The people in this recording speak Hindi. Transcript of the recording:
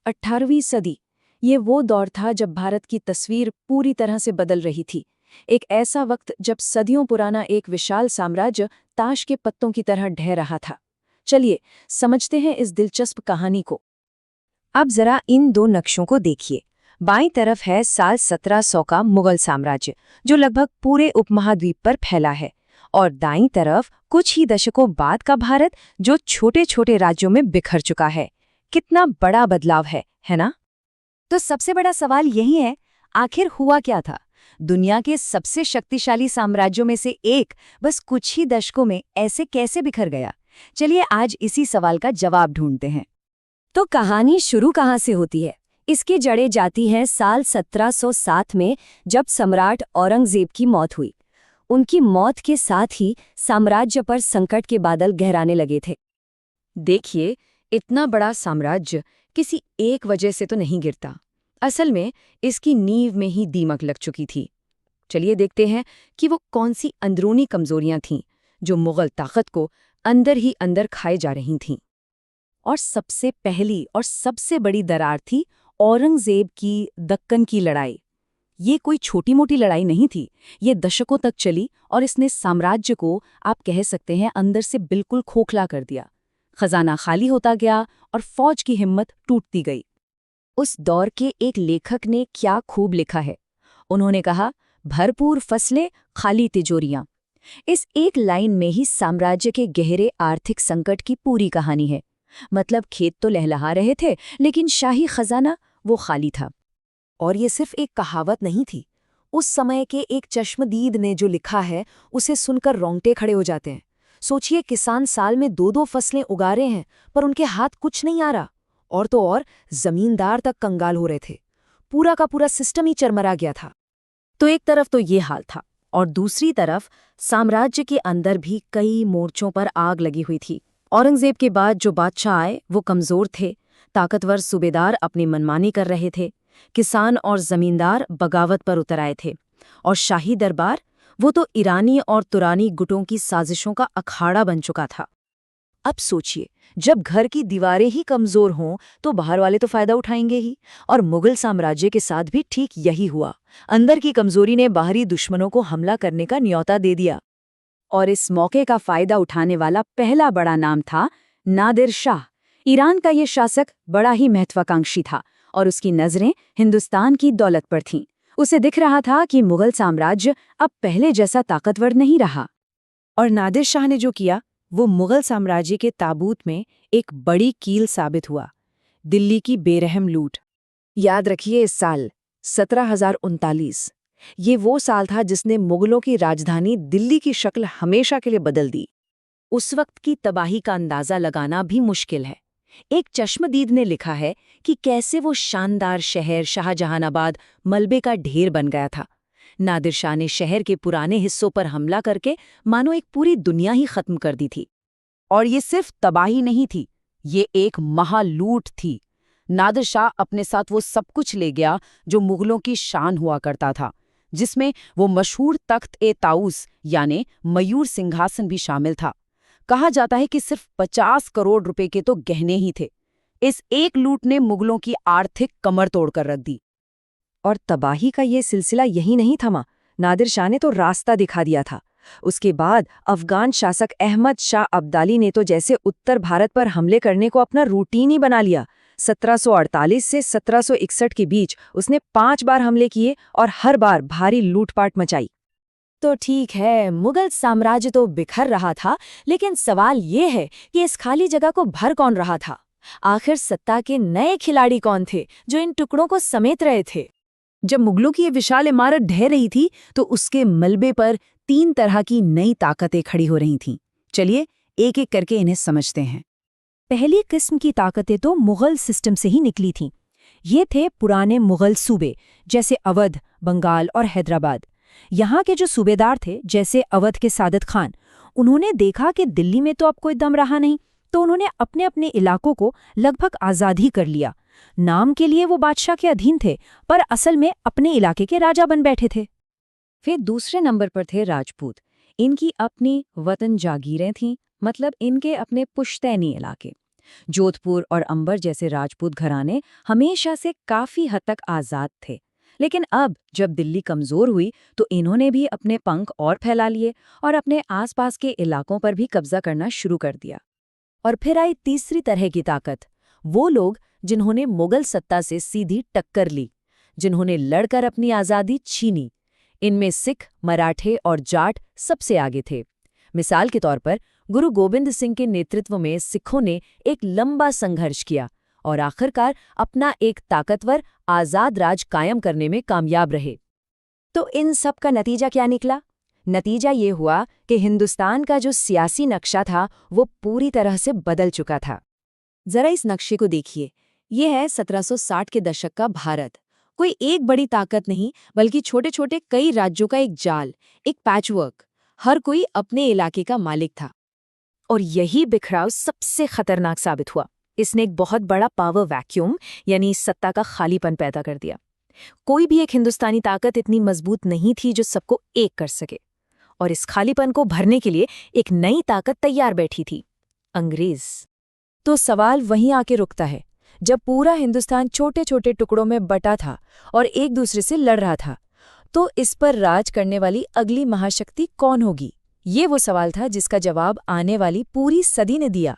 18वीं सदी, ये वो दौर था जब भारत की तस्वीर पूरी तरह से बदल रही थी। एक ऐसा वक्त जब सदियों पुराना एक विशाल साम्राज्य ताश के पत्तों की तरह ढह रहा था। चलिए समझते हैं इस दिलचस्प कहानी को। अब जरा इन दो नक्शों को देखिए। बाईं तरफ है साल 1700 का मुगल साम्राज्य, जो लगभग पूरे उपमहाद्वीप पर फैला है, और दाईं तरफ कुछ ही दशकों बाद का भारत, जो छोटे छोटे राज्यों में बिखर चुका है। कितना बड़ा बदलाव है ना? तो सबसे बड़ा सवाल यही है, आखिर हुआ क्या था? दुनिया के सबसे शक्तिशाली साम्राज्यों में से एक बस कुछ ही दशकों में ऐसे कैसे बिखर गया? चलिए आज इसी सवाल का जवाब ढूंढते हैं। तो कहानी शुरू कहाँ से होती है? इसकी जड़ें जाती हैं साल 1707 में, जब सम्राट औरंगजेब की मौत हुई। उनकी मौत के साथ ही साम्राज्य पर संकट के बादल गहराने लगे थे। देखिए, इतना बड़ा साम्राज्य किसी एक वजह से तो नहीं गिरता। असल में इसकी नींव में ही दीमक लग चुकी थी। चलिए देखते हैं कि वो कौन सी अंदरूनी कमजोरियां थीं जो मुगल ताकत को अंदर ही अंदर खाए जा रही थीं। और सबसे पहली और सबसे बड़ी दरार थी औरंगजेब की दक्कन की लड़ाई। ये कोई छोटी मोटी लड़ाई नहीं थी, ये दशकों तक चली और इसने साम्राज्य को, आप कह सकते हैं, अंदर से बिल्कुल खोखला कर दिया। खजाना खाली होता गया और फौज की हिम्मत टूटती गई। उस दौर के एक लेखक ने क्या खूब लिखा है। उन्होंने कहा, भरपूर फसलें, खाली तिजोरियां। इस एक लाइन में ही साम्राज्य के गहरे आर्थिक संकट की पूरी कहानी है। मतलब खेत तो लहलहा रहे थे, लेकिन शाही खजाना वो खाली था। और ये सिर्फ एक कहावत नहीं थी। उस समय के एक चश्मदीद ने जो लिखा है, उसे सुनकर रोंगटे खड़े हो जाते हैं। सोचिए, किसान साल में 2-2 फसलें उगा रहे हैं, पर उनके हाथ कुछ नहीं आ रहा। और तो और जमींदार तक कंगाल हो रहे थे। पूरा का पूरा सिस्टम ही चरमरा गया था। तो एक तरफ तो ये हाल था, और दूसरी तरफ साम्राज्य के अंदर भी कई मोर्चों पर आग लगी हुई थी। औरंगजेब के बाद जो बादशाह आए वो कमजोर थे। ताकतवर सूबेदार अपनी मनमानी कर रहे थे। किसान और जमींदार बगावत पर उतर आए थे। और शाही दरबार, वो तो ईरानी और तुरानी गुटों की साजिशों का अखाड़ा बन चुका था। अब सोचिए, जब घर की दीवारें ही कमजोर हों तो बाहर वाले तो फायदा उठाएंगे ही। और मुगल साम्राज्य के साथ भी ठीक यही हुआ। अंदर की कमजोरी ने बाहरी दुश्मनों को हमला करने का न्योता दे दिया। और इस मौके का फायदा उठाने वाला पहला बड़ा नाम था नादिर शाह। ईरान का ये शासक बड़ा ही महत्वाकांक्षी था, और उसकी नजरें हिंदुस्तान की दौलत पर थीं। उसे दिख रहा था कि मुगल साम्राज्य अब पहले जैसा ताकतवर नहीं रहा। और नादिर शाह ने जो किया, वो मुगल साम्राज्य के ताबूत में एक बड़ी कील साबित हुआ। दिल्ली की बेरहम लूट। याद रखिए, इस साल 1739, ये वो साल था जिसने मुगलों की राजधानी दिल्ली की शक्ल हमेशा के लिए बदल दी। उस वक्त की तबाही का अंदाजा लगाना भी मुश्किल है। एक चश्मदीद ने लिखा है कि कैसे वो शानदार शहर शाहजहानाबाद मलबे का ढेर बन गया था। नादिर शाह ने शहर के पुराने हिस्सों पर हमला करके मानो एक पूरी दुनिया ही खत्म कर दी थी। और ये सिर्फ तबाही नहीं थी, ये एक महालूट थी। नादिर शाह अपने साथ वो सब कुछ ले गया जो मुगलों की शान हुआ करता था, जिसमें वो मशहूर तख्त-ए-ताऊस यानी मयूर सिंहासन भी शामिल था। कहा जाता है कि सिर्फ 50 करोड़ रुपए के तो गहने ही थे। इस एक लूट ने मुगलों की आर्थिक कमर तोड़कर रख दी। और तबाही का ये सिलसिला यही नहीं थमा। नादिर शाह ने तो रास्ता दिखा दिया था। उसके बाद अफगान शासक अहमद शाह अब्दाली ने तो जैसे उत्तर भारत पर हमले करने को अपना रूटीन ही बना लिया। 1748 से 1761 के बीच उसने 5 बार हमले किए और हर बार भारी लूटपाट मचाई। तो ठीक है, मुगल साम्राज्य तो बिखर रहा था, लेकिन सवाल ये है कि इस खाली जगह को भर कौन रहा था? आखिर सत्ता के नए खिलाड़ी कौन थे जो इन टुकड़ों को समेट रहे थे? जब मुगलों की ये विशाल इमारत ढह रही थी, तो उसके मलबे पर 3 तरह की नई ताकतें खड़ी हो रही थीं। चलिए एक एक करके इन्हें समझते हैं। पहली किस्म की ताकतें तो मुगल सिस्टम से ही निकली थीं। ये थे पुराने मुगल सूबे, जैसे अवध, बंगाल और हैदराबाद। यहाँ के जो सूबेदार थे, जैसे अवध के सादत खान, उन्होंने देखा कि दिल्ली में तो अब कोई दम रहा नहीं, तो उन्होंने अपने अपने इलाकों को लगभग आज़ाद ही कर लिया। नाम के लिए वो बादशाह के अधीन थे, पर असल में अपने इलाके के राजा बन बैठे थे। फिर दूसरे नंबर पर थे राजपूत। इनकी अपनी वतन जागीरें थीं, मतलब इनके अपने पुश्तैनी इलाके। जोधपुर और अंबर जैसे राजपूत घराने हमेशा से काफी हद तक आजाद थे, लेकिन अब जब दिल्ली कमजोर हुई तो इन्होंने भी अपने पंख और फैला लिए और अपने आसपास के इलाकों पर भी कब्जा करना शुरू कर दिया। और फिर आई तीसरी तरह की ताकत, वो लोग जिन्होंने मुगल सत्ता से सीधी टक्कर ली, जिन्होंने लड़कर अपनी आज़ादी छीनी। इनमें सिख, मराठे और जाट सबसे आगे थे। मिसाल के तौर पर गुरु गोबिंद सिंह के नेतृत्व में सिखों ने एक लंबा संघर्ष किया और आखिरकार अपना एक ताकतवर आज़ाद राज कायम करने में कामयाब रहे। तो इन सब का नतीजा क्या निकला? नतीजा ये हुआ कि हिंदुस्तान का जो सियासी नक्शा था वो पूरी तरह से बदल चुका था। जरा इस नक्शे को देखिए। ये है 1760 के दशक का भारत। कोई एक बड़ी ताकत नहीं, बल्कि छोटे छोटे कई राज्यों का एक जाल, एक पैचवर्क। हर कोई अपने इलाके का मालिक था। और यही बिखराव सबसे खतरनाक साबित हुआ। इसने एक बहुत बड़ा पावर वैक्यूम यानी सत्ता का खालीपन पैदा कर दिया। कोई भी एक हिंदुस्तानी ताकत इतनी मजबूत नहीं थी जो सबको एक कर सके। और इस खालीपन को भरने के लिए एक नई ताकत तैयार बैठी थी, अंग्रेज। तो सवाल वहीं आके रुकता है, जब पूरा हिंदुस्तान छोटे छोटे टुकड़ों में बटा था और एक दूसरे से लड़ रहा था, तो इस पर राज करने वाली अगली महाशक्ति कौन होगी? ये वो सवाल था जिसका जवाब आने वाली पूरी सदी ने दिया।